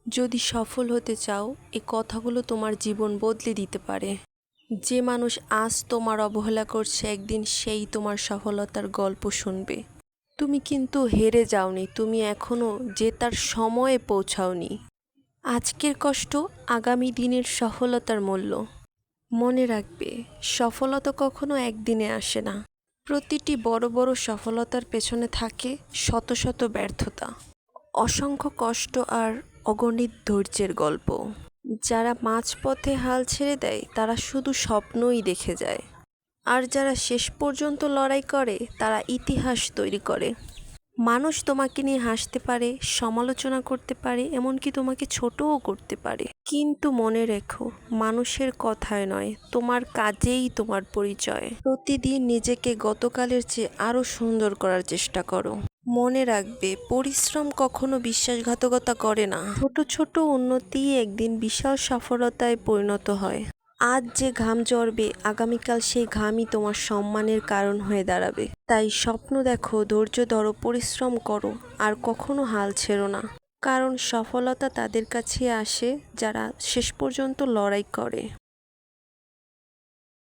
যদি সফল হতে চাও, এই কথাগুলো তোমার জীবন বদলে দিতে পারে। যে মানুষ আজ তোমার অবহেলা করছে, একদিন সেই তোমার সফলতার গল্প শুনবে। তুমি কিন্তু হেরে যাওনি, তুমি এখনো জেতার সময়ে পৌঁছাওনি। আজকের কষ্ট আগামী দিনের সফলতার মূল্য। মনে রাখবে, সফলতা কখনো একদিনে আসে না। প্রতিটি বড় বড় সফলতার পেছনে থাকে শত শত ব্যর্থতা, অসংখ্য কষ্ট আর অগণিত ধৈর্যের গল্প। যারা মাঝপথে হাল ছেড়ে দেয় তারা শুধু স্বপ্নই দেখে যায়, আর যারা শেষ পর্যন্ত লড়াই করে তারা ইতিহাস তৈরি করে। মানুষ তোমাকে নিয়ে হাসতে পারে, সমালোচনা করতে পারে, এমনকি তোমাকে ছোটও করতে পারে, কিন্তু মনে রেখো, মানুষের কথায় নয়, তোমার কাজেই তোমার পরিচয়। প্রতিদিন নিজেকে গতকালের চেয়ে আরও সুন্দর করার চেষ্টা করো। মনে রাখবে, পরিশ্রম কখনো বিশ্বাসঘাতকতা করে না। ছোট ছোট উন্নতিই একদিন বিশাল সফলতায় পরিণত হয়। আজ যে ঘাম ঝরবে, আগামীকাল সেই ঘামই তোমার সম্মানের কারণ হয়ে দাঁড়াবে। তাই স্বপ্ন দেখো, ধৈর্য ধরো, পরিশ্রম করো, আর কখনো হাল ছেড়ো না। কারণ সফলতা তাদের কাছে আসে যারা শেষ পর্যন্ত লড়াই করে।